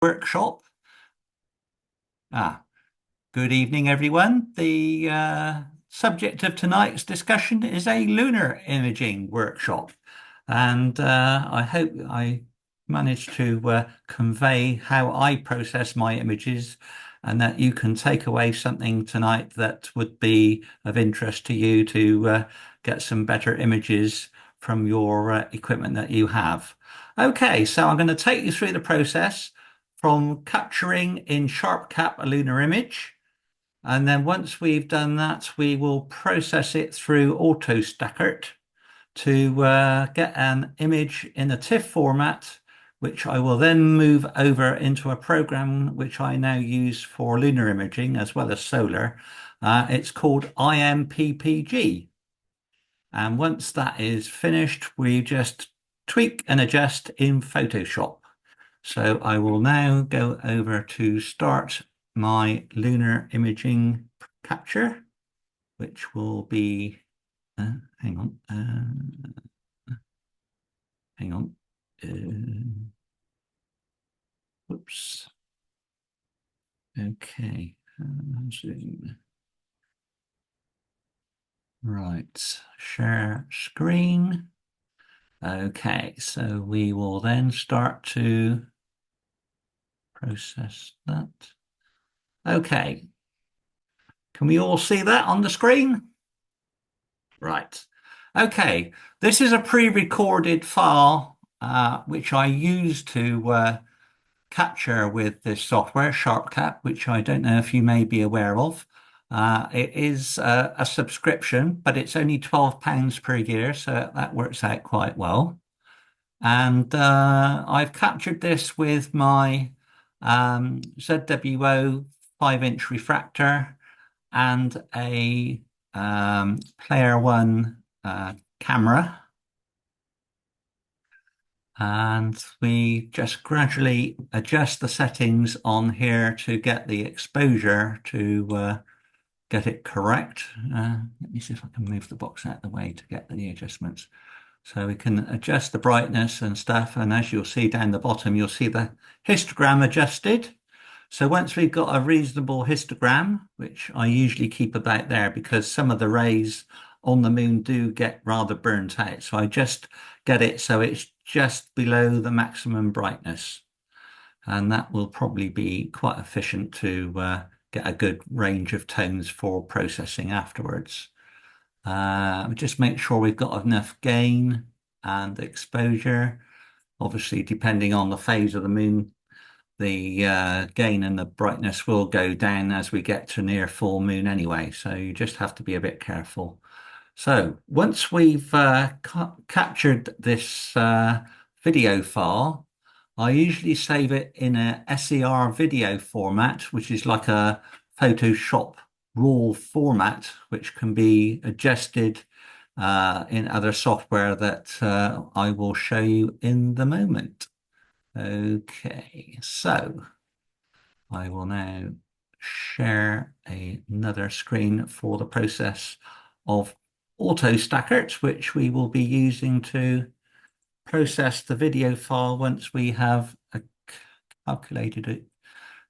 workshop. Ah, Good evening, everyone. The subject of tonight's discussion is a lunar imaging workshop, and I hope I managed to convey how I process my images, and that you can take away something tonight that would be of interest to you to get some better images from your equipment that you have. Okay, so I'm going to take you through the process from capturing in SharpCap a lunar image. And then once we've done that, we will process it through AutoStakkert to get an image in a TIFF format, which I will then move over into a program which I now use for lunar imaging as well as solar. It's called IMPPG. And once that is finished, we just tweak and adjust in Photoshop. So I will now go over to start my lunar imaging capture, which will be, hang on, hang on, whoops, okay, zoom. Right, share screen. Okay, so we will then start to process that. Okay, can we all see that on the screen? Right. Okay, this is a pre-recorded file which I use to capture with this software, SharpCap, which I don't know if you may be aware of. It is a subscription, but it's only £12 per year, so that works out quite well. And I've captured this with my ZWO 5-inch refractor and a Player One camera. And we just gradually adjust the settings on here to get the exposure to get it correct. Let me see if I can move the box out of the way to get the adjustments. So we can adjust the brightness and stuff. And as you'll see down the bottom, you'll see the histogram adjusted. So once we've got a reasonable histogram, which I usually keep about there because some of the rays on the moon do get rather burnt out. So I just get it so it's just below the maximum brightness. And that will probably be quite efficient to get a good range of tones for processing afterwards. Just make sure we've got enough gain and exposure. Obviously, depending on the phase of the moon, the gain and the brightness will go down as we get to near full moon anyway. So you just have to be a bit careful. So once we've captured this video file, I usually save it in a SER video format, which is like a Photoshop raw format, which can be adjusted in other software that I will show you in the moment. Okay, so I will now share another screen for the process of AutoStakkert, which we will be using to process the video file once we have calculated it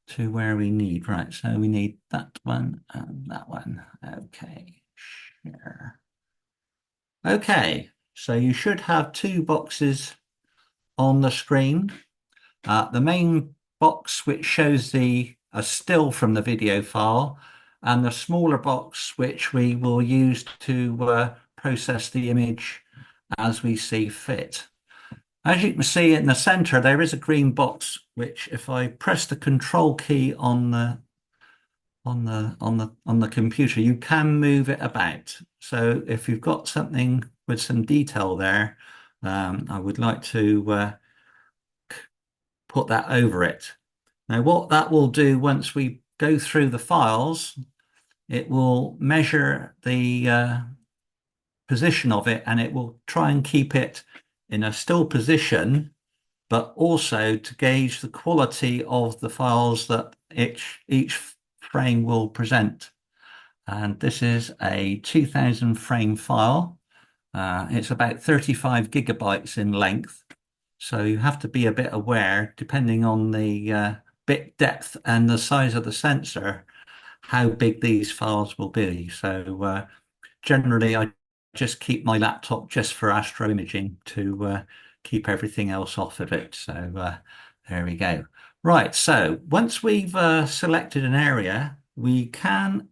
to where we need. Right, so we need that one and that one. Okay, share. Okay, so you should have two boxes on the screen. The main box which shows a still from the video file, and the smaller box which we will use to process the image as we see fit. As you can see in the center, there is a green box which, if I press the control key on the computer, you can move it about. So if you've got something with some detail there, I would like to put that over it. Now, what that will do once we go through the files, it will measure the position of it, and it will try and keep it in a still position, but also to gauge the quality of the files that each frame will present. And this is a 2000 frame file. It's about 35 gigabytes in length. So you have to be a bit aware, depending on the bit depth and the size of the sensor, how big these files will be. So generally, I just keep my laptop just for astro imaging to keep everything else off of it. So there we go. Right, so once we've selected an area, we can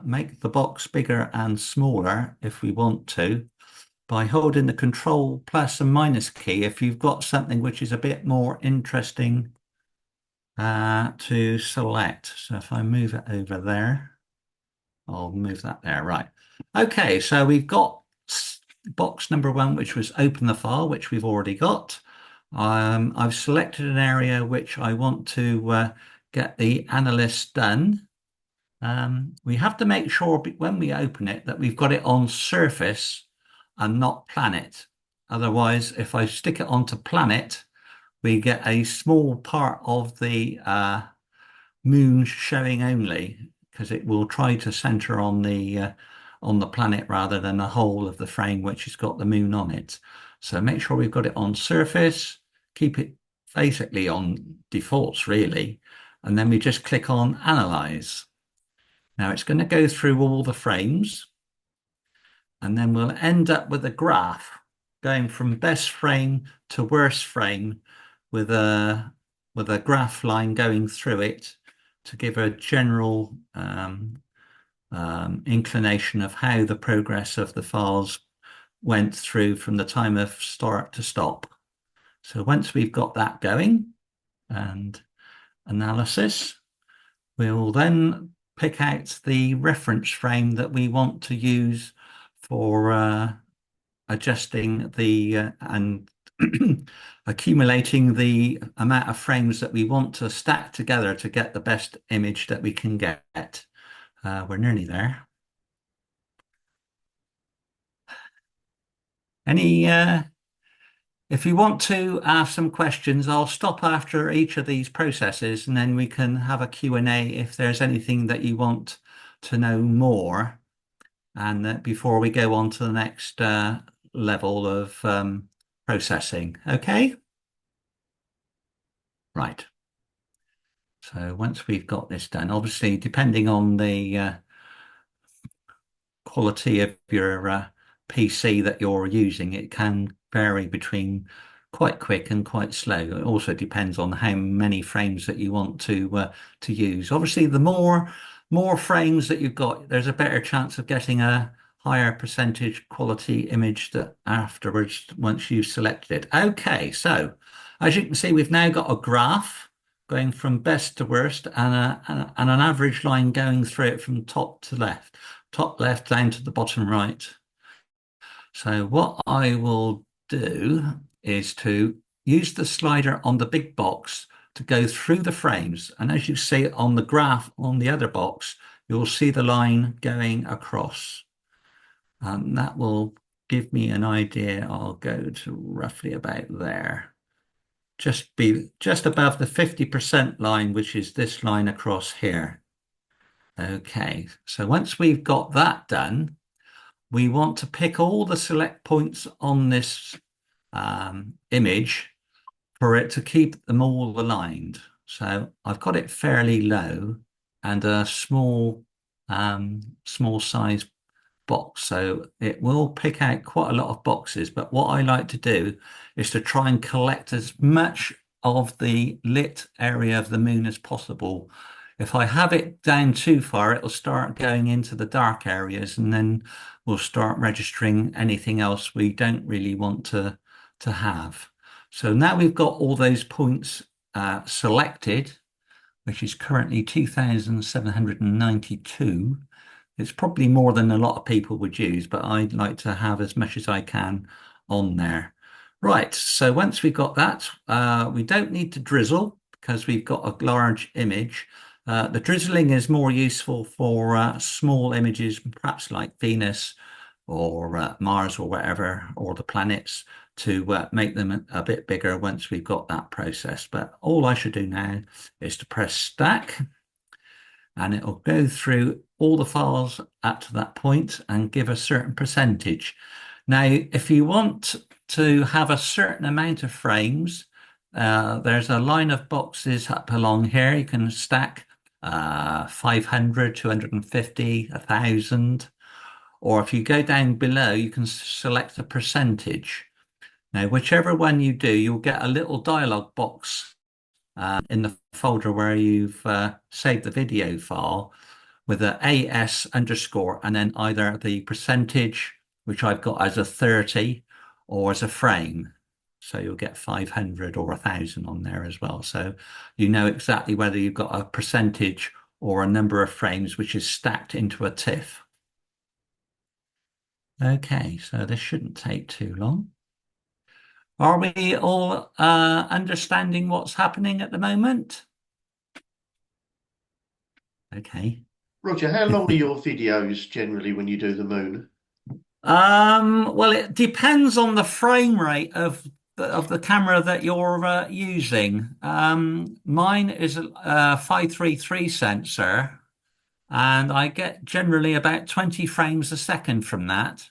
make the box bigger and smaller if we want to by holding the Control plus and minus key if you've got something which is a bit more interesting to select. So if I move it over there, I'll move that there. Right. Okay, so we've got box number one, which was open the file, which we've already got. I've selected an area which I want to get the analyst done. We have to make sure when we open it that we've got it on surface and not planet. Otherwise, if I stick it onto planet, we get a small part of the moon showing only because it will try to center on the planet rather than the whole of the frame which has got the moon on it. So make sure we've got it on surface, keep it basically on defaults really, and then we just click on Analyze. Now it's going to go through all the frames, and then we'll end up with a graph going from best frame to worst frame with a graph line going through it to give a general inclination of how the progress of the files went through from the time of start to stop. So once we've got that going and analysis, we'll then pick out the reference frame that we want to use for adjusting the and accumulating the amount of frames that we want to stack together to get the best image that we can get. We're nearly there. Any, if you want to ask some questions, I'll stop after each of these processes and then we can have a Q&A if there's anything that you want to know more. And before we go on to the next level of processing. Okay? Right. So once we've got this done, obviously, depending on the quality of your PC that you're using, it can vary between quite quick and quite slow. It also depends on how many frames that you want to use. Obviously, the more frames that you've got, there's a better chance of getting a higher percentage quality image that afterwards once you've selected it. Okay, so as you can see, we've now got a graph going from best to worst and an average line going through it from top left down to the bottom right. So what I will do is to use the slider on the big box to go through the frames. And as you see on the graph on the other box, you'll see the line going across. And that will give me an idea. I'll go to roughly about there. Just above the 50% line, which is this line across here. Okay, so once we've got that done, we want to pick all the select points on this image for it to keep them all aligned. So I've got it fairly low and a small size box. So it will pick out quite a lot of boxes. But what I like to do is to try and collect as much of the lit area of the moon as possible. If I have it down too far, it'll start going into the dark areas and then we'll start registering anything else we don't really want to have. So now we've got all those points selected, which is currently 2,792. It's probably more than a lot of people would use, but I'd like to have as much as I can on there. Right, so once we've got that, we don't need to drizzle because we've got a large image. The drizzling is more useful for small images, perhaps like Venus or Mars or whatever, or the planets, to make them a bit bigger once we've got that process. But all I should do now is to press stack, and it'll go through all the files up to that point and give a certain percentage. Now, if you want to have a certain amount of frames, there's a line of boxes up along here. You can stack 500, 250, 1,000. Or if you go down below, you can select a percentage. Now, whichever one you do, you'll get a little dialog box in the folder where you've saved the video file with a AS underscore and then either the percentage, which I've got as a 30, or as a frame. So you'll get 500 or 1,000 on there as well. So you know exactly whether you've got a percentage or a number of frames which is stacked into a TIFF. Okay, so this shouldn't take too long. Are we all understanding what's happening at the moment? Okay. Roger, how long are your videos generally when you do the moon? Well, it depends on the frame rate of the camera that you're using. Mine is a 533 sensor, and I get generally about 20 frames a second from that.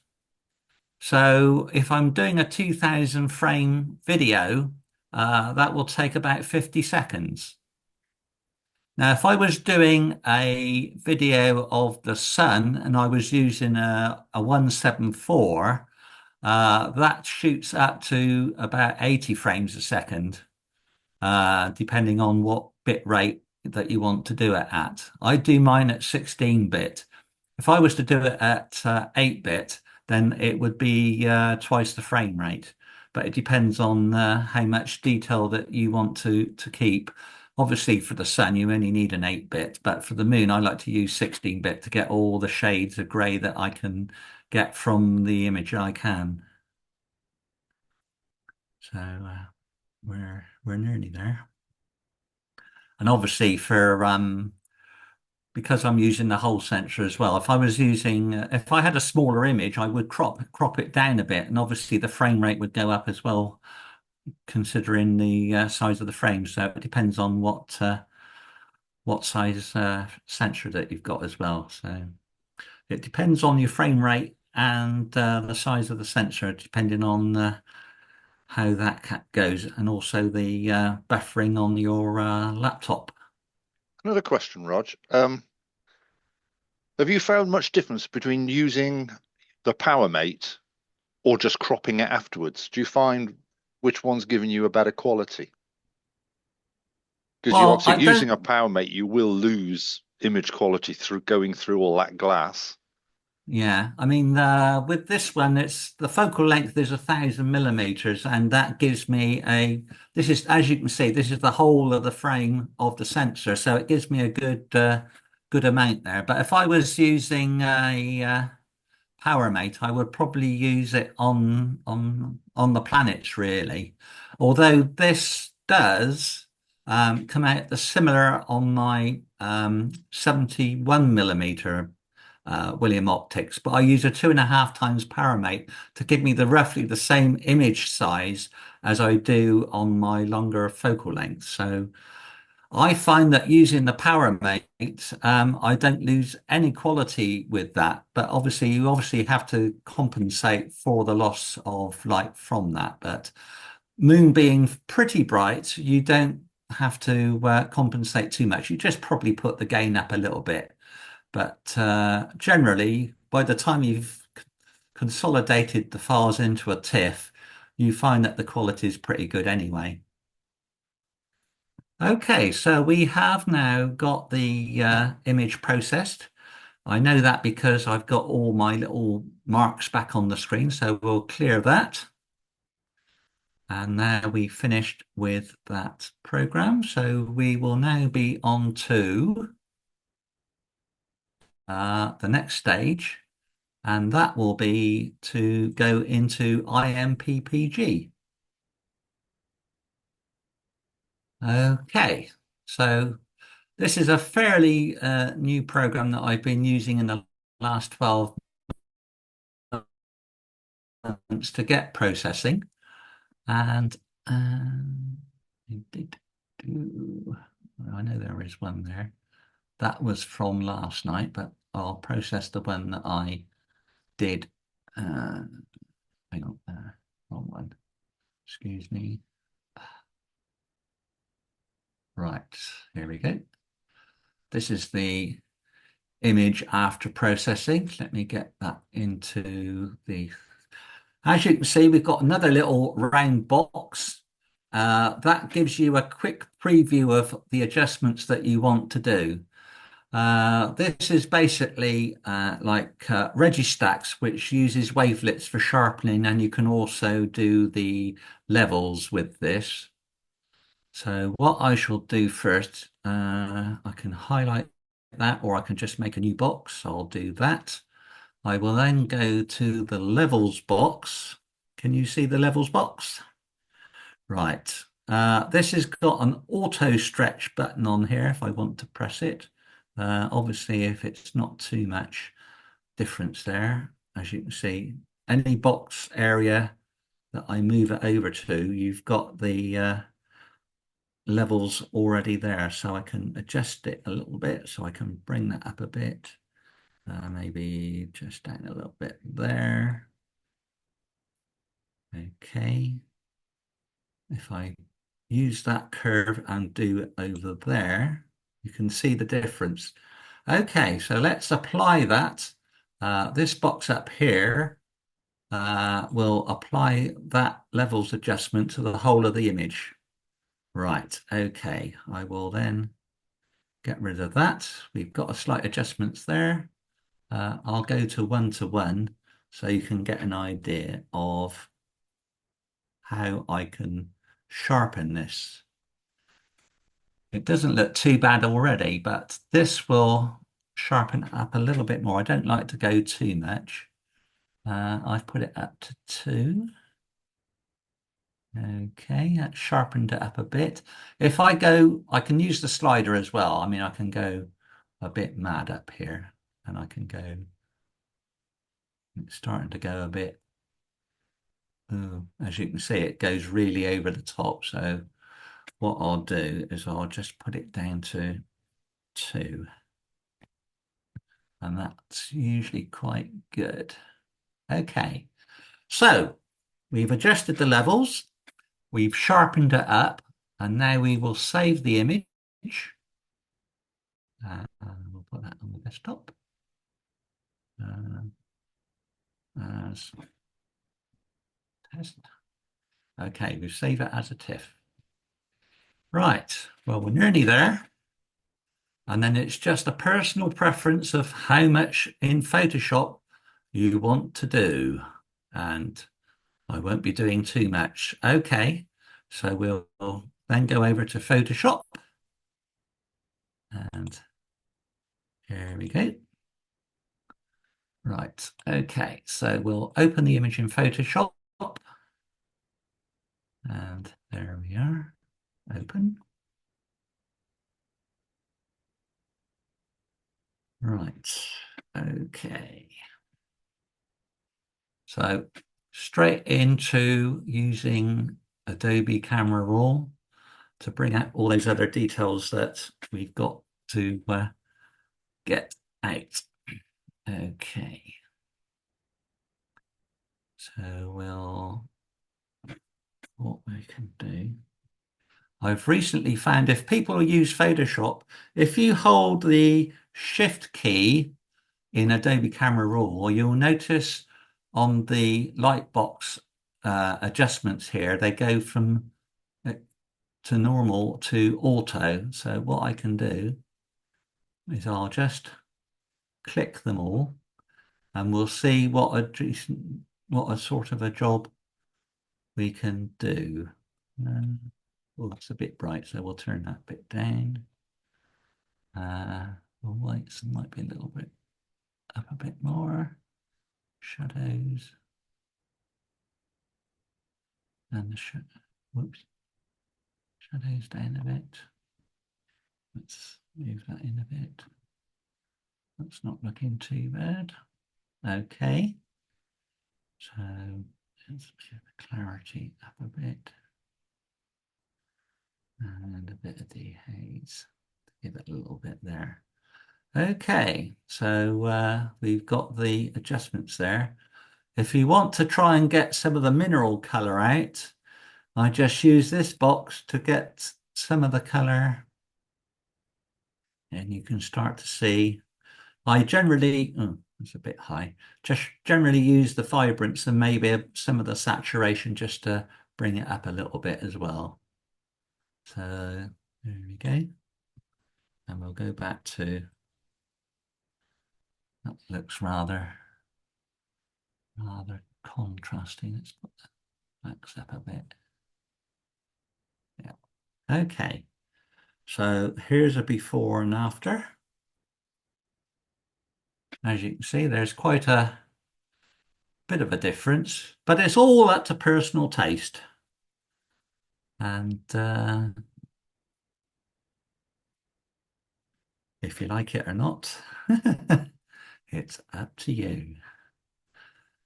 So if I'm doing a 2,000 frame video, that will take about 50 seconds. Now, if I was doing a video of the sun and I was using a 174, that shoots up to about 80 frames a second, depending on what bit rate that you want to do it at. I do mine at 16-bit. If I was to do it at 8-bit, then it would be twice the frame rate. But it depends on how much detail that you want to keep. Obviously, for the sun, you only need an 8-bit, but for the moon, I like to use 16-bit to get all the shades of grey that I can get from the image I can. So we're nearly there. And obviously, for because I'm using the whole sensor as well. If I was using, if I had a smaller image, I would crop it down a bit, and obviously the frame rate would go up as well, considering the size of the frame. So it depends on what size sensor that you've got as well. So it depends on your frame rate and the size of the sensor, depending on how that goes, and also the buffering on your laptop. Another question, Rog. Have you found much difference between using the PowerMate or just cropping it afterwards? Do you find which one's giving you a better quality? Because you Well, I obviously using don't. a PowerMate, you will lose image quality through going through all that glass. Yeah, I mean, with this one, it's the focal length is 1,000 millimeters, and that gives me this is, as you can see, this is the whole of the frame of the sensor, so it gives me a good amount there. But if I was using a PowerMate, I would probably use it on the planets really. Although this does come out the similar on my 71 millimeter William Optics, but I use a 2.5 times PowerMate to give me the roughly the same image size as I do on my longer focal length. So I find that using the PowerMate, I don't lose any quality with that. But obviously, you obviously have to compensate for the loss of light from that. But moon being pretty bright, you don't have to compensate too much. You just probably put the gain up a little bit. But generally, by the time you've consolidated the files into a TIFF, you find that the quality is pretty good anyway. Okay, so we have now got the image processed. I know that because I've got all my little marks back on the screen, so we'll clear that. And now we finished with that program. So we will now be on to the next stage, and that will be to go into IMPPG. Okay, so this is a fairly new program that I've been using in the last 12 months to get processing. And it did do, I know there is one there. That was from last night, but I'll process the one that I did. Hang on, wrong one. Excuse me. Right, here we go. This is the image after processing. Let me get that into the... As you can see, we've got another little round box. That gives you a quick preview of the adjustments that you want to do. This is basically like Registacks, which uses wavelets for sharpening, and you can also do the levels with this. So what I shall do first, I can highlight that, or I can just make a new box. I'll do that. I will then go to the levels box. Can you see the levels box? Right. This has got an auto stretch button on here if I want to press it. Obviously, if it's not too much difference there, as you can see, any box area that I move it over to, you've got the levels already there. So I can adjust it a little bit. So I can bring that up a bit. Maybe just down a little bit there. Okay. If I use that curve and do it over there, you can see the difference. Okay, so let's apply that. This box up here will apply that levels adjustment to the whole of the image. Right, okay, I will then get rid of that. We've got a slight adjustments there. I'll go to 1:1 so you can get an idea of how I can sharpen this. It doesn't look too bad already, but this will sharpen it up a little bit more. I don't like to go too much. I've put it up to 2. Okay, that sharpened it up a bit. If I go, I can use the slider as well. I mean, I can go a bit mad up here, and I can go, it's starting to go a bit, as you can see, it goes really over the top. So what I'll do is I'll just put it down to 2. And that's usually quite good. Okay, so we've adjusted the levels, we've sharpened it up, and now we will save the image. We'll put that on the desktop as test. Okay, we've saved it as a TIFF. Right, well, we're nearly there. And then it's just a personal preference of how much in Photoshop you want to do. And I won't be doing too much. Okay, so we'll then go over to Photoshop. And here we go. Right, okay, so we'll open the image in Photoshop. And there we are, open. Right, okay. So straight into using Adobe Camera Raw to bring out all those other details that we've got to get out. Okay. So what we can do. I've recently found if people use Photoshop, if you hold the Shift key in Adobe Camera Raw, you'll notice on the lightbox adjustments here, they go from to normal to auto. So what I can do is I'll just click them all and we'll see what a sort of a job we can do. Oh, it's a bit bright, so we'll turn that bit down. The whites might be a little bit up a bit more. Shadows. And the whoops. Shadows down a bit. Let's move that in a bit. That's not looking too bad. Okay. So let's get the clarity up a bit. And a bit of the haze. Give it a little bit there. Okay, so we've got the adjustments there. If you want to try and get some of the mineral color out, I just use this box to get some of the color, and you can start to see. I generally, oh, it's a bit high, just generally use the vibrance and maybe some of the saturation just to bring it up a little bit as well. So there we go. And we'll go back to, that looks rather contrasting. Let's put that backs up a bit. Yeah. Okay. So here's a before and after. As you can see, there's quite a bit of a difference, but it's all up to personal taste. And if you like it or not, it's up to you.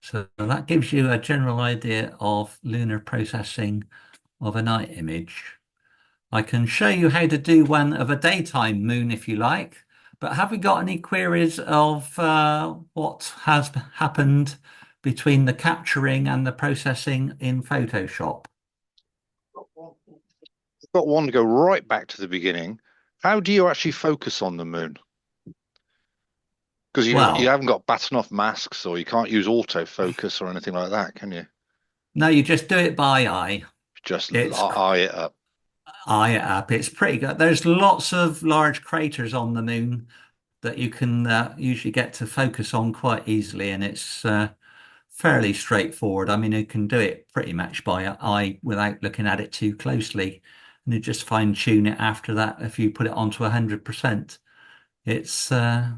So that gives you a general idea of lunar processing of a night image. I can show you how to do one of a daytime moon if you like, but have we got any queries of what has happened between the capturing and the processing in Photoshop? I've got one to go right back to the beginning. How do you actually focus on the moon? Because you Well, haven't got Basanoff masks, or you can't use autofocus or anything like that, can you? no, you just do it by eye. Just It's eye it up. eye it up. It's pretty good. There's lots of large craters on the moon that you can usually get to focus on quite easily, and it's fairly straightforward. I mean, you can do it pretty much by eye without looking at it too closely, and you just fine tune it after that if you put it onto 100%. It's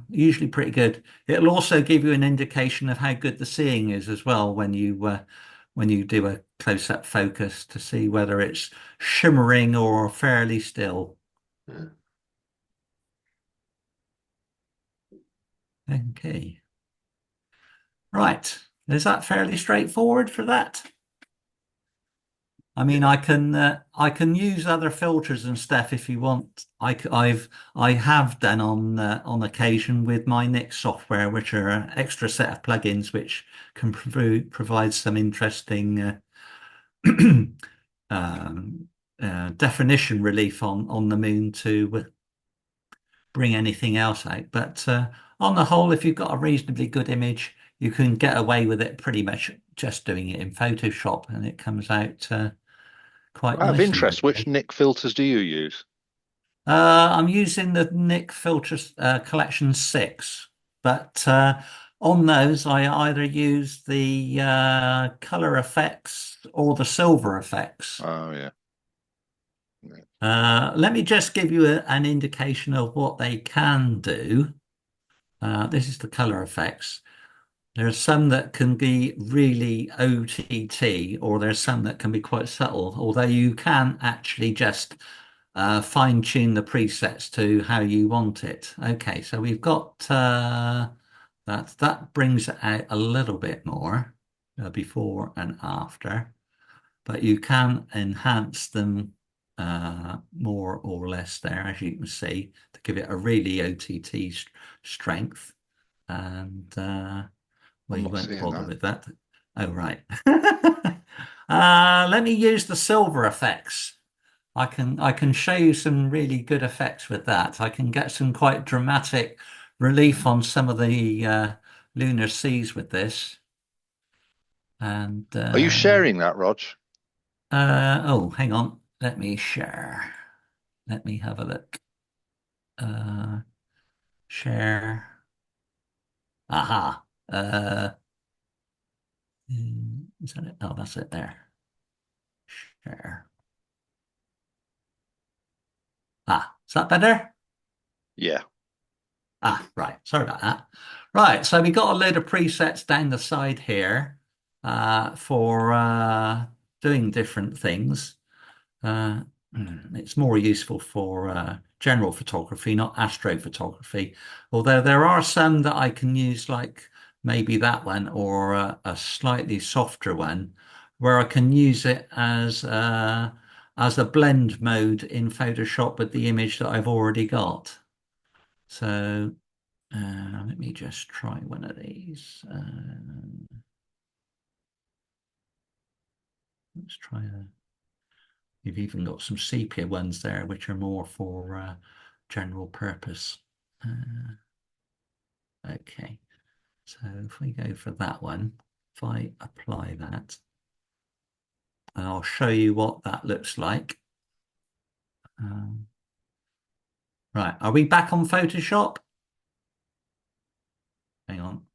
usually pretty good. It'll also give you an indication of how good the seeing is as well when you do a close-up focus to see whether it's shimmering or fairly still. Yeah. Okay. Right. Is that fairly straightforward for that? I mean, Yeah. I can use other filters and stuff if you want. I have done on occasion with my Nix software, which are an extra set of plugins which can provide some interesting um, definition relief on the moon to bring anything else out. But on the whole, if you've got a reasonably good image, you can get away with it pretty much just doing it in Photoshop, and it comes out quite Out of nicely, interest, which really. Nick filters do you use? I'm using the Nick Filters Collection 6, but on those I either use the color effects or the silver effects. Oh yeah. Yeah. Let me just give you an indication of what they can do. This is the color effects. There are some that can be really OTT, or there's some that can be quite subtle, although you can actually just fine tune the presets to how you want it. Okay, so we've got that brings it out a little bit more before and after, but you can enhance them more or less there, as you can see, to give it a really OTT strength. And well, I'm you not won't seeing bother that. with that. Oh, right. Let me use the silver effects. I can show you some really good effects with that. I can get some quite dramatic relief on some of the lunar seas with this. And Are you sharing that, Rog? oh, hang on. Let me share. Let me have a look. Uh, share. Aha. Is that it? Oh, that's it there. Share. Ah, is that better? Yeah. Ah, right. Sorry about that. Right. So we got a load of presets down the side here for doing different things. Uh, it's more useful for general photography, not astrophotography. Although there are some that I can use, like maybe that one or a slightly softer one, where I can use it as a blend mode in Photoshop with the image that I've already got. So let me just try one of these. let's try you've even got some sepia ones there, which are more for general purpose. Okay, so if we go for that one, if I apply that, and I'll show you what that looks like. Right, are we back on Photoshop? Hang on.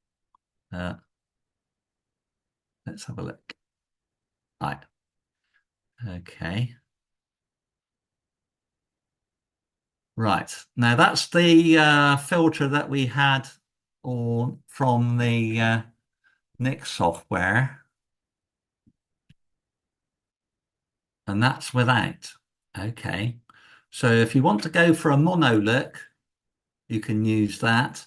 Let's have a look. Right. Okay. Right. Now that's the filter that we had or from the Nick software. And that's without. Okay. So if you want to go for a mono look, you can use that.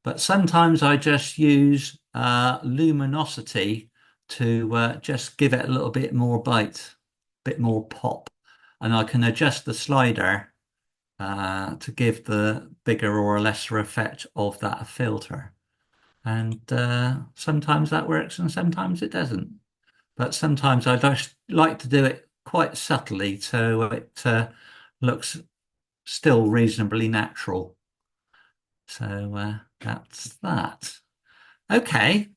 But sometimes I just use luminosity to just give it a little bit more bite, bit more pop. And I can adjust the slider to give the bigger or lesser effect of that filter. And sometimes that works and sometimes it doesn't. But sometimes I just like to do it quite subtly so it looks still reasonably natural. So that's that. Okay.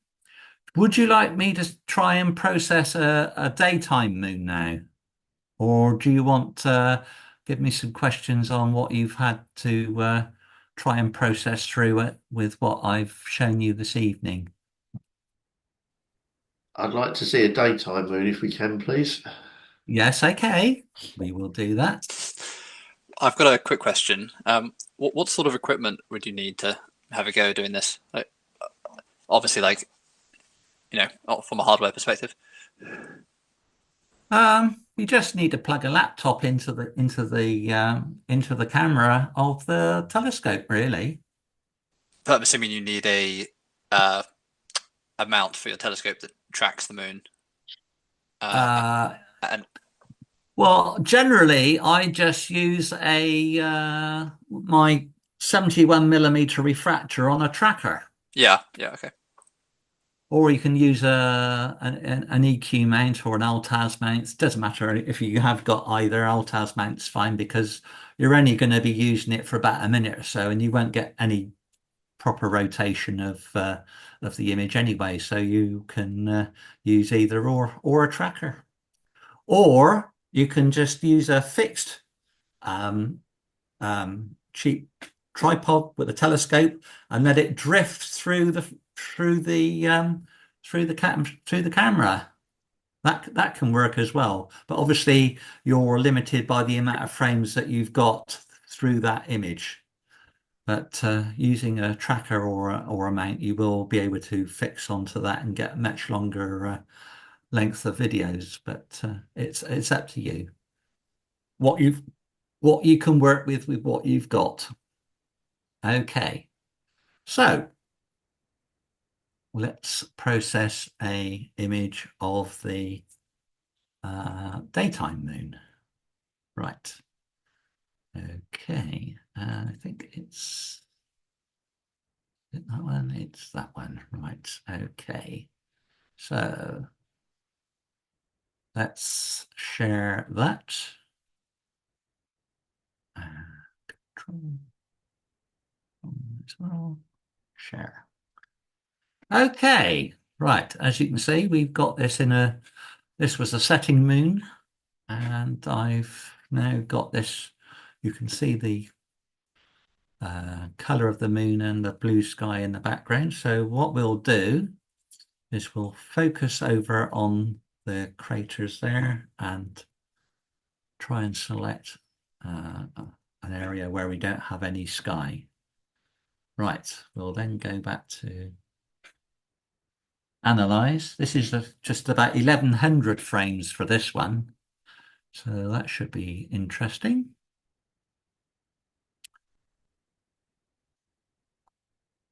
Would you like me to try and process a daytime moon now? Or do you want to give me some questions on what you've had to try and process through it with what I've shown you this evening? I'd like to see a daytime moon if we can, please. Yes, okay. We will do that. I've got a quick question. What sort of equipment would you need to have a go doing this? Like, obviously, like, from a hardware perspective. You just need to plug a laptop into the camera of the telescope, really. But I'm assuming you need uh, a mount for your telescope that tracks the moon. And Well, generally, I just use a my 71mm refractor on a tracker, yeah, okay. or you can use an EQ mount or an Altaz mount. It doesn't matter if you have got either. Altaz mount's fine because you're only going to be using it for about a minute or so, and you won't get any proper rotation of the image anyway. So you can use either or a tracker. Or you can just use a fixed cheap tripod with a telescope and let it drift through the camera. That can work as well. But obviously you're limited by the amount of frames that you've got through that image. But using a tracker or a mount, you will be able to fix onto that and get much longer length of videos, but it's up to you. What you can work with what you've got. Okay, so let's process a image of the daytime moon. Right. Okay, I think it's that one. It's that one. Right. Okay. So let's share that. Control as well. Share. Okay, right. As you can see, we've got this this was a setting moon, and I've now got this. You can see the color of the moon and the blue sky in the background. So what we'll do is we'll focus over on the craters there and try and select an area where we don't have any sky. Right, we'll then go back to analyze. This is just about 1100 frames for this one. So that should be interesting.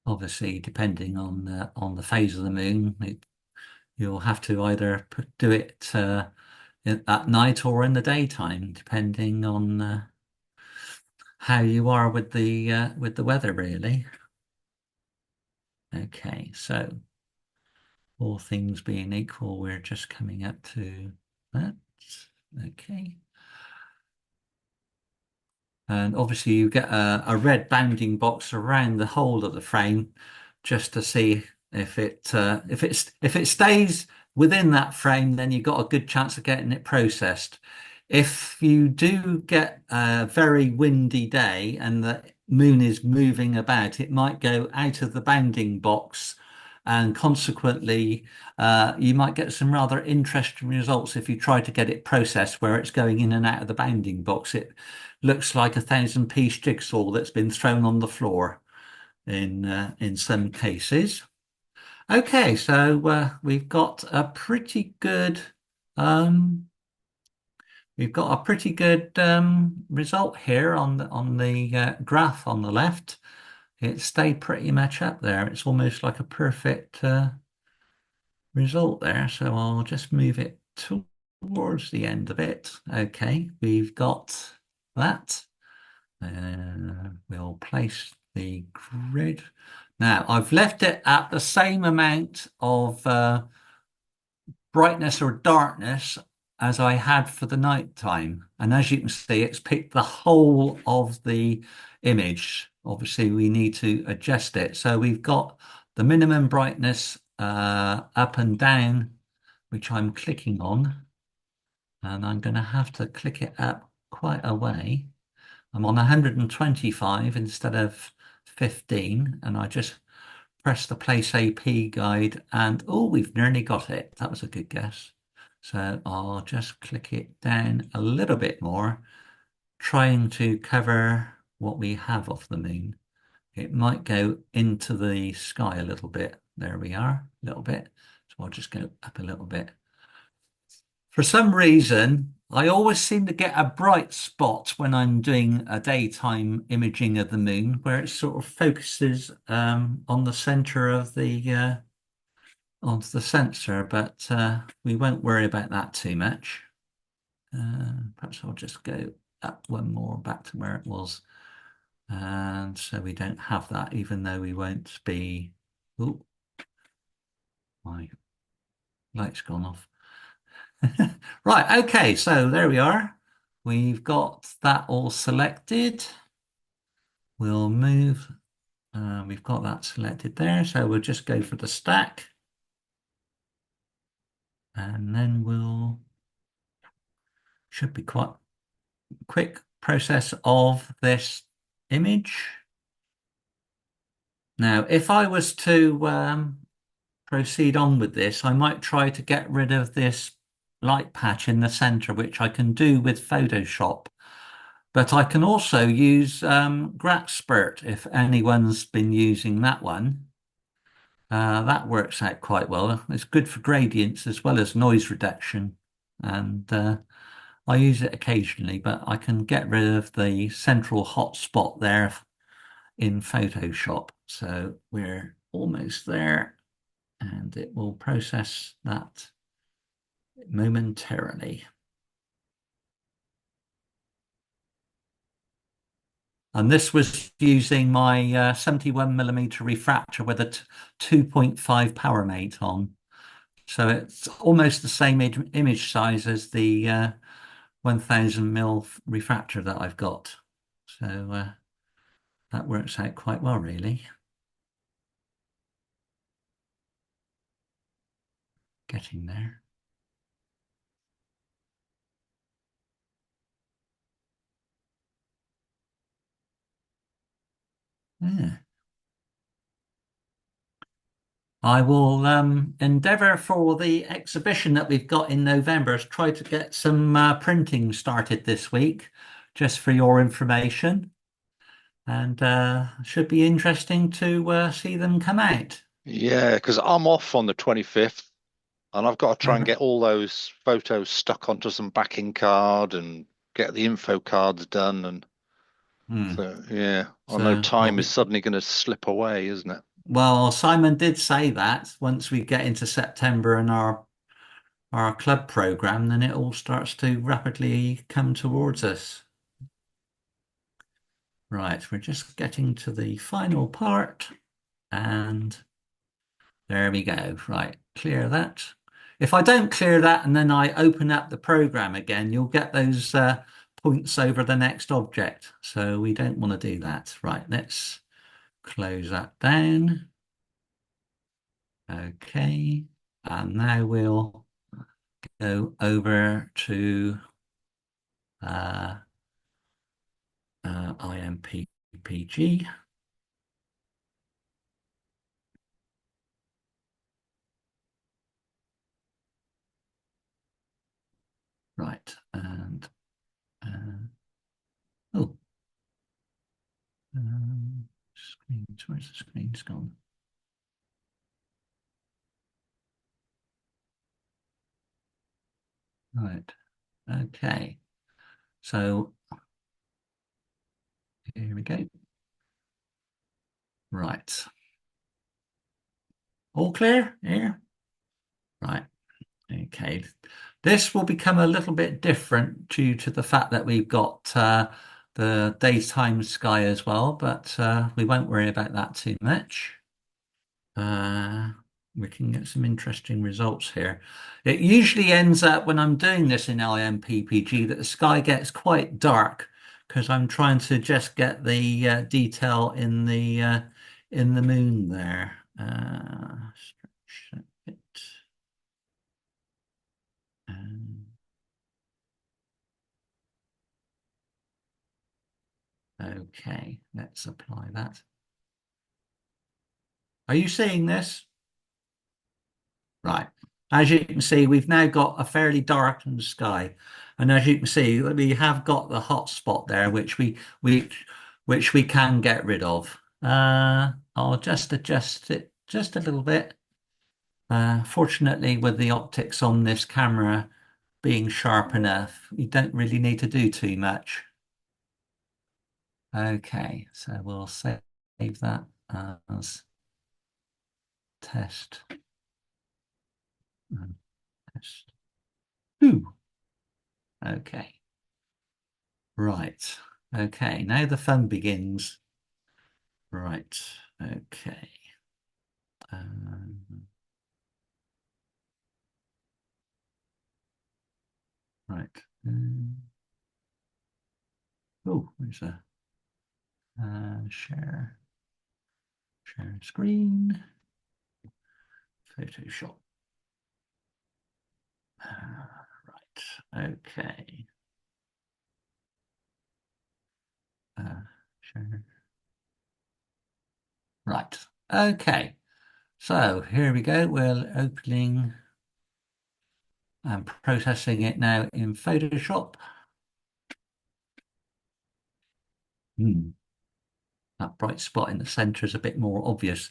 Obviously, depending on the phase of the moon, you'll have to either do it at night or in the daytime, depending on how you are with the weather, really. Okay, so all things being equal, we're just coming up to that. Okay. And obviously you get a red bounding box around the whole of the frame just to see if it stays within that frame, then you've got a good chance of getting it processed. If you do get a very windy day and the moon is moving about, it might go out of the bounding box, and consequently you might get some rather interesting results if you try to get it processed where it's going in and out of the bounding box. It looks like a 1,000-piece jigsaw that's been thrown on the floor in some cases. Okay, so we've got a pretty good result here on the graph on the left. It stayed pretty much up there. It's almost like a perfect result there. So I'll just move it towards the end of it. Okay, we've got that. We'll place the grid. Now, I've left it at the same amount of brightness or darkness as I had for the night time. And as you can see, it's picked the whole of the image. Obviously, we need to adjust it. So we've got the minimum brightness up and down, which I'm clicking on. And I'm going to have to click it up quite a way. I'm on 125 instead of 15, and I just press the place AP guide, and oh, we've nearly got it. That was a good guess. So I'll just click it down a little bit more, trying to cover what we have of the moon. It might go into the sky a little bit. There we are, a little bit. So I'll just go up a little bit. For some reason, I always seem to get a bright spot when I'm doing a daytime imaging of the moon, where it sort of focuses on the center of the onto the sensor, but we won't worry about that too much. Perhaps I'll just go up one more back to where it was, and so we don't have that, even though we won't be. Oh, my light's gone off. Right, okay, so there we are. We've got that all selected. We'll move, we've got that selected there, so we'll just go for the stack. And then should be quite quick process of this image. Now, if I was to proceed on with this, I might try to get rid of this light patch in the center, which I can do with Photoshop. But I can also use Spurt if anyone's been using that one. That works out quite well. It's good for gradients as well as noise reduction. And I use it occasionally, but I can get rid of the central hotspot there in Photoshop. So we're almost there, and it will process that momentarily. And this was using my 71mm refractor with a 2.5 power mate on. So it's almost the same image size as the 1000mm refractor that I've got. So that works out quite well, really. Getting there. Yeah. I will endeavour for the exhibition that we've got in November to try to get some printing started this week, just for your information. And should be interesting to see them come out. Yeah, because I'm off on the 25th and I've got to try and get all those photos stuck onto some backing card and get the info cards done. And so, yeah, I know time is suddenly going to slip away, isn't it? Well, Simon did say that once we get into September and our club program, then it all starts to rapidly come towards us. Right, we're just getting to the final part, and there we go. Right, clear that. If I don't clear that and then I open up the program again, you'll get those points over the next object. So we don't want to do that. Right, let's close that down. Okay, and now we'll go over to IMPPG. Right, and oh, screens, where's the screen's gone? Right, okay, so here we go. Right, all clear here? Right, okay. This will become a little bit different due to the fact that we've got the daytime sky as well, but we won't worry about that too much. We can get some interesting results here. It usually ends up when I'm doing this in IMPPG that the sky gets quite dark because I'm trying to just get the detail in the moon there. Stretch that bit. Um, okay, let's apply that. Are you seeing this? Right. As you can see, we've now got a fairly darkened sky. And as you can see, we have got the hot spot there, which we can get rid of. I'll just adjust it just a little bit. Fortunately, with the optics on this camera being sharp enough, you don't really need to do too much. Okay, so we'll save that as test. Test. Ooh. Okay. Right. Okay. Now the fun begins. Right. Okay. Right. Oh, there's a share screen. Photoshop. Right. Okay. Share. Right. Okay. So here we go. We're opening and processing it now in Photoshop. That bright spot in the center is a bit more obvious.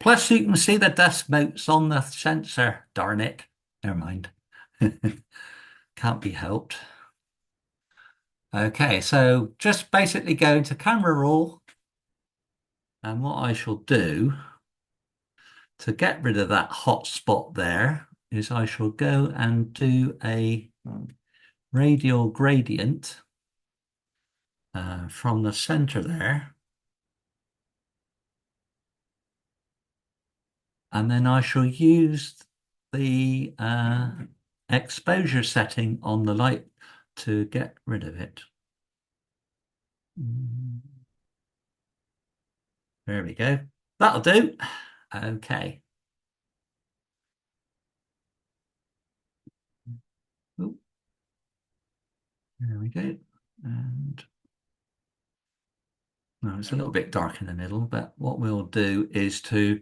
Plus, you can see the dust motes on the sensor. Darn it. Never mind. Can't be helped. Okay, so just basically go into camera raw. And what I shall do to get rid of that hot spot there is I shall go and do a radial gradient from the center there. And then I shall use the exposure setting on the light to get rid of it. There we go. That'll do. Okay. Ooh. There we go. And no, it's a little bit dark in the middle, but what we'll do is to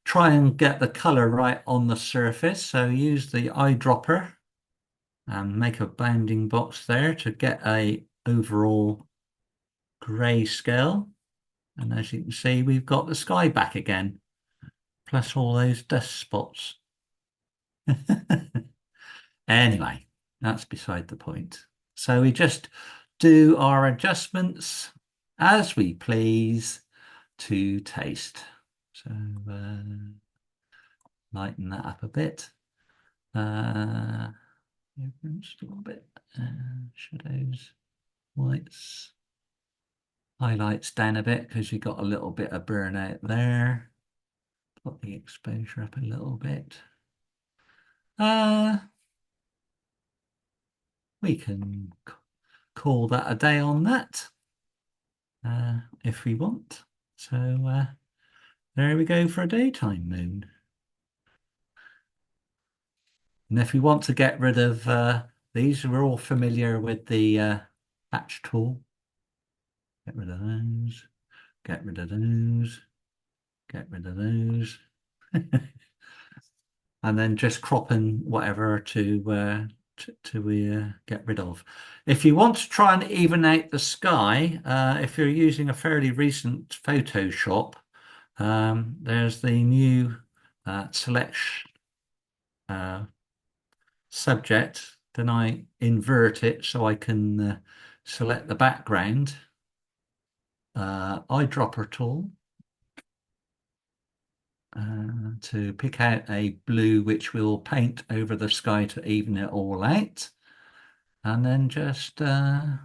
try and get the color right on the surface. So use the eyedropper and make a bounding box there to get a overall gray scale. And as you can see, we've got the sky back again, plus all those dust spots. Anyway, that's beside the point. So we just do our adjustments as we please to taste. So lighten that up a bit. Just a little bit. Shadows, whites, highlights down a bit because you got a little bit of burnout there. Put the exposure up a little bit. We can call that a day on that if we want. So there we go for a daytime moon. And if we want to get rid of these, we're all familiar with the patch tool. Get rid of those, get rid of those, get rid of those. And then just cropping whatever to get rid of. If you want to try and even out the sky, if you're using a fairly recent Photoshop, there's the new select subject. Then I invert it so I can select the background. Eyedropper tool. To pick out a blue which will paint over the sky to even it all out, and then just and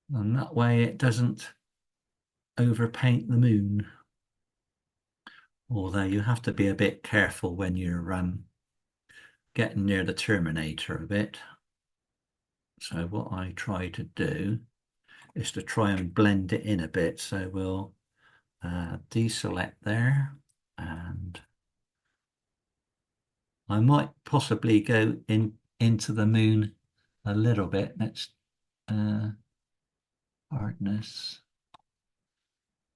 that way it doesn't overpaint the moon, although you have to be a bit careful when you're getting near the terminator a bit. So what I try to do is to try and blend it in a bit. So we'll deselect there, and I might possibly go into the moon a little bit. Let's hardness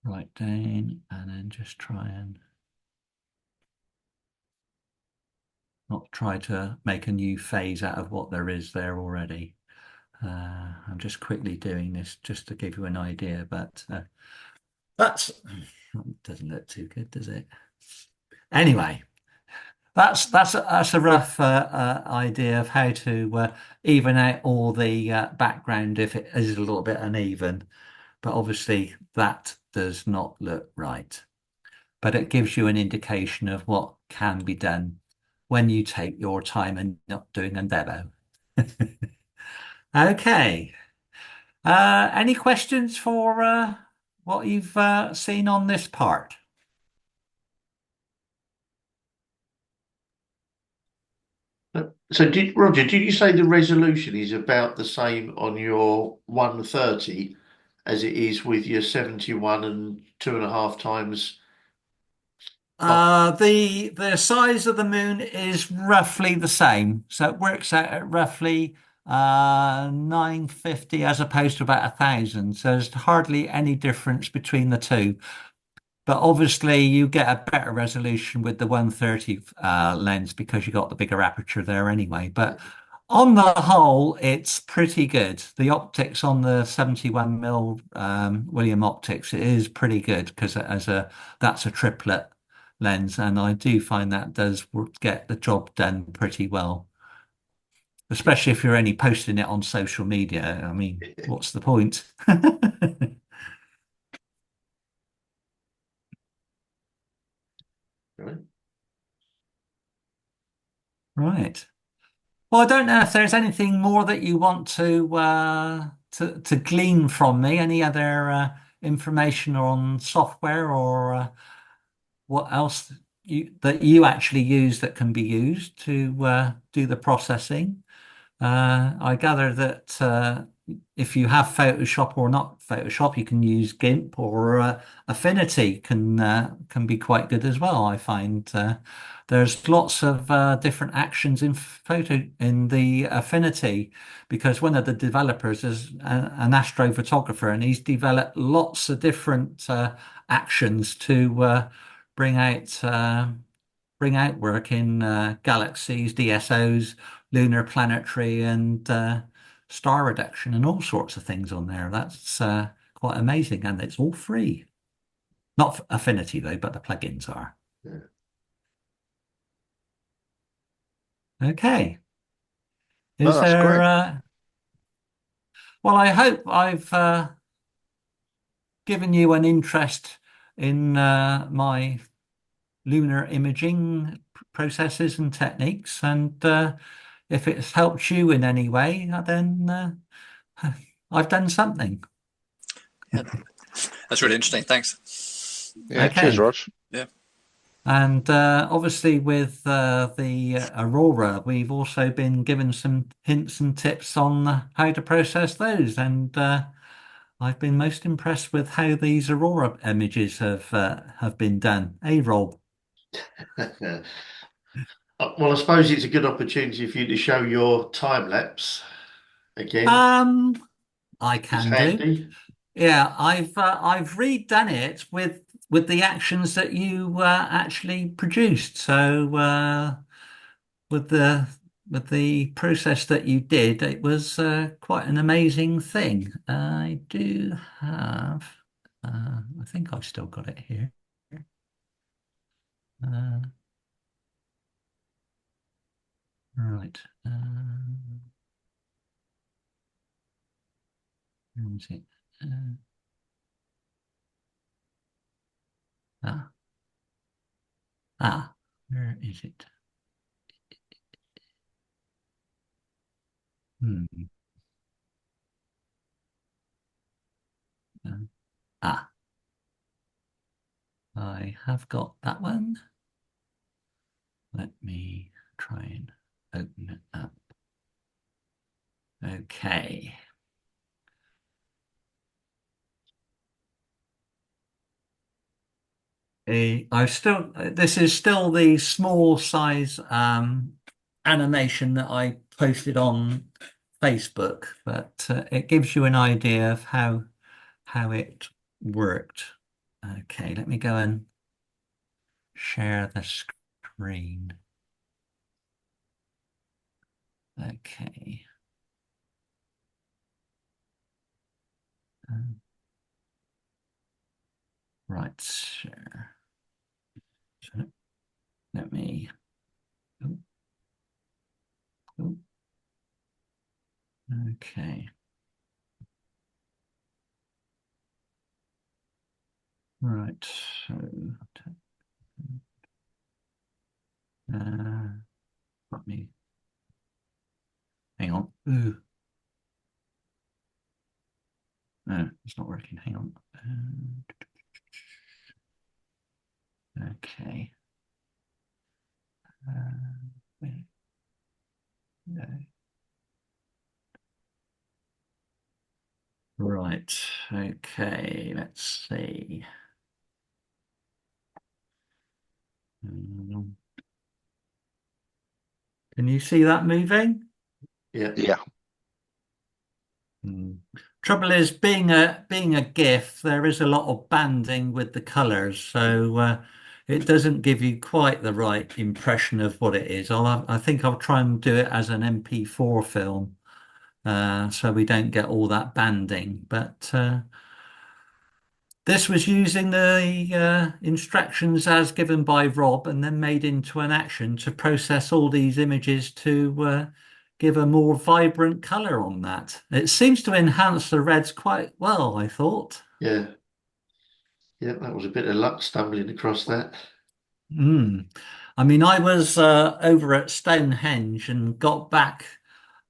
right down, and then just try and not try to make a new phase out of what there is there already. I'm just quickly doing this just to give you an idea, but that's doesn't look too good, does it? Anyway, that's a rough idea of how to even out all the background if it is a little bit uneven. But obviously that does not look right. But it gives you an indication of what can be done when you take your time and not doing a demo. Okay. Any questions for what you've seen on this part? So Roger, did you say the resolution is about the same on your 130 as it is with your 71 and 2.5 times? The size of the moon is roughly the same, so it works out at roughly 950 as opposed to about 1,000. So there's hardly any difference between the two. But obviously, you get a better resolution with the 130 lens because you got the bigger aperture there anyway. But on the whole, it's pretty good. The optics on the 71mm William Optics is pretty good because that's a triplet lens, and I do find that does get the job done pretty well. Especially if you're only posting it on social media. I mean, what's the point? Right. Right. Well, I don't know if there's anything more that you want to glean from me. Any other information on software or what else that you actually use that can be used to do the processing? I gather that if you have Photoshop or not Photoshop, you can use GIMP or Affinity can be quite good as well. I find there's lots of different actions in the Affinity because one of the developers is an astrophotographer and he's developed lots of different actions to bring out work in galaxies, DSOs, lunar planetary, and star reduction, and all sorts of things on there. That's quite amazing, and it's all free. Not Affinity though, but the plugins are. Yeah. Okay. No, Is that's there? great. Well, I hope I've given you an interest in my lunar imaging processes and techniques, and if it's helped you in any way, then I've done something. Yeah, that's really interesting. Thanks. Yeah, Okay. cheers, Rog. Yeah. And obviously with the Aurora, we've also been given some hints and tips on how to process those. And I've been most impressed with how these Aurora images have been done. Hey, Rob. Well, I suppose it's a good opportunity for you to show your time lapse again. Um, I It's can do. handy. Yeah, I've redone it with the actions that you actually produced. So with the with the process that you did, it was quite an amazing thing. I do have, I think I've still got it here. Uh, right. Where was it? Uh, ah, where is it? Hmm. Uh, ah, I have got that one. Let me try and open it up. Okay. This is still the small size animation that I posted on Facebook, but it gives you an idea of how it worked. Okay, let me go and share the screen. Okay. Right, share. So let me. Oh, oh, okay. Right. So let me hang on. Ooh. No, it's not working. Hang on. Okay. Wait, no. Right. Okay. Let's see. Can you see that moving? Yeah. Yeah. Trouble is, being a GIF, there is a lot of banding with the colors, so it doesn't give you quite the right impression of what it is. I think I'll try and do it as an MP4 film, so we don't get all that banding. But this was using the instructions as given by Rob and then made into an action to process all these images to give a more vibrant color on that. It seems to enhance the reds quite well, I thought. Yeah. Yeah, that was a bit of luck stumbling across that. Mm. I mean, I was over at Stonehenge and got back,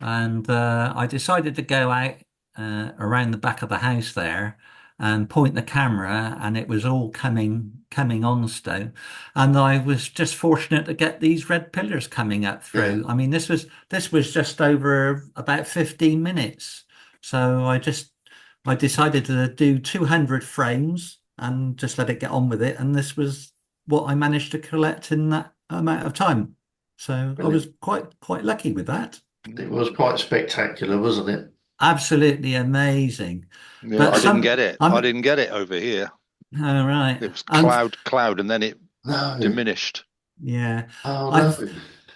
and I decided to go out around the back of the house there and point the camera, and it was all coming on stone. And I was just fortunate to get these red pillars coming up Yeah. through. I mean, this was just over about 15 minutes. So I decided to do 200 frames and just let it get on with it, and this was what I managed to collect in that amount of time. So I was Brilliant. quite lucky with that. It was quite spectacular, wasn't it? Absolutely amazing. Yeah, But I didn't get it. I I'm didn't get it over here. all right. It was And cloud, and then it No. diminished. yeah, Oh, I've no.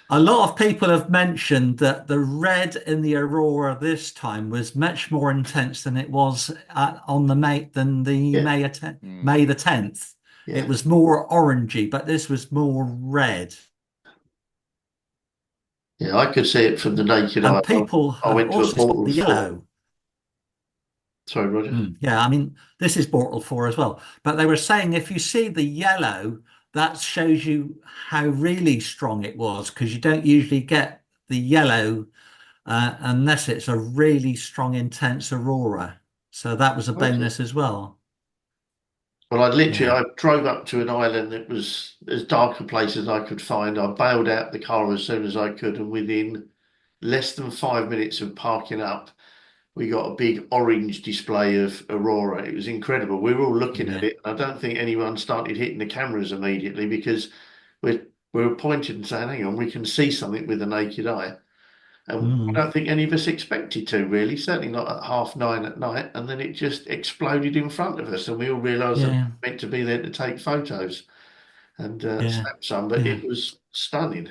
a lot of people have mentioned that the red in the Aurora this time was much more intense than it was on the May than the Yeah. Mm. May the 10th. It Yeah. was more orangey, but this was more red. Yeah, I could see it from the naked eye. And people I have went to a also spotted portal the for. yellow. Sorry, Roger. Yeah, I mean, this is Portal 4 as well. But they were saying if you see the yellow, that shows you how really strong it was, because you don't usually get the yellow unless it's a really strong, intense aurora. So that was a Okay. bonus as well. Well, Yeah. I drove up to an island that was as dark a place as I could find. I bailed out the car as soon as I could, and within less than 5 minutes of parking up, we got a big orange display of Aurora. It was incredible. We were all looking at Yeah. it. I don't think anyone started hitting the cameras immediately because we were pointing and saying, "Hang on, we can see something with the naked eye." And I Mm. don't think any of us expected to, really, certainly not at 9:30 at night. And then it just exploded in front of us, and we all realised that we Yeah. were meant to be there to take photos and Yeah. snap some. But Yeah. it was stunning,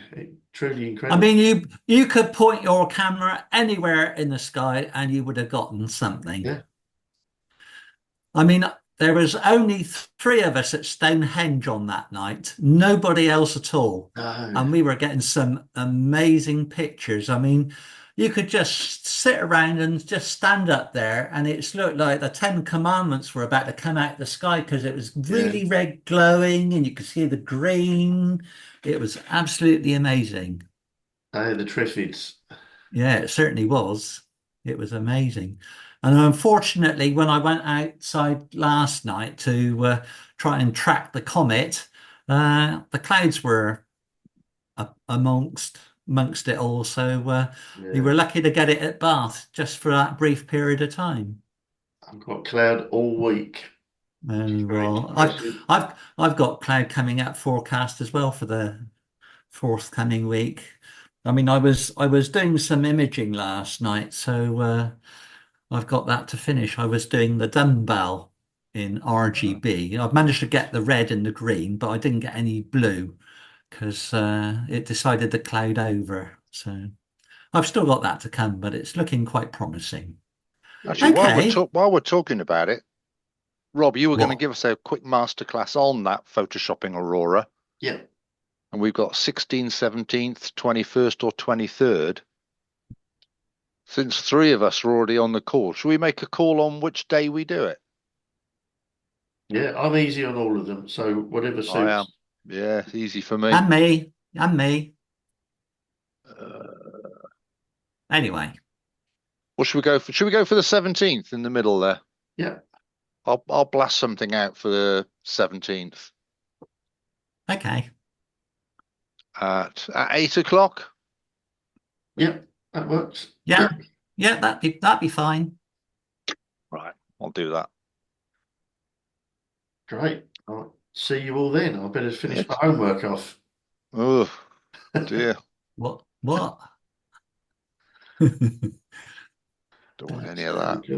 truly I incredible. mean, you could point your camera anywhere in the sky and you would have gotten something. Yeah, I mean, there was only three of us at Stonehenge on that night, nobody else at all. no, And we were getting some amazing pictures. I mean, you could just sit around and just stand up there, and it's looked like the Ten Commandments were about to come out of the sky because it was yeah, really red glowing and you could see the green. It was absolutely amazing. no, the Triffids. Yeah, it certainly was. It was amazing. And unfortunately, when I went outside last night to try and track the comet, the clouds were amongst it all. So we Yeah, were lucky to get it at Bath just for that brief period of time. I've got cloud all week. Oh, Very well, depressing. I've got cloud coming up forecast as well for the forthcoming week. I mean, I was doing some imaging last night, so I've got that to finish. I was doing the dumbbell in Oh, RGB. I've managed to get the red and the green, but I didn't get any blue because it decided to cloud over. So I've still got that to come, but it's looking quite promising. Actually, good. Okay. while we're talking about it, Rob, you were going to What? give us a quick masterclass on that photoshopping Aurora, Yeah, and we've got 16th, 17th, 21st, or 23rd. Since three of us are already on the call, should we make a call on which day we do it? yeah, I'm easy on all of them, so whatever I am. suits. Yeah, easy for me. And me. And me. Uh, Anyway. what should we go for? Should we go for the 17th in the middle there? Yeah, I'll blast something out for the 17th Okay. at 8 o'clock. yeah, that works. Yeah. Yeah, that'd be fine. Right, I'll do that. Great. I'll see you all then. I better finish my Ex- homework off. Oh dear, What? What? don't want That's any of that. good.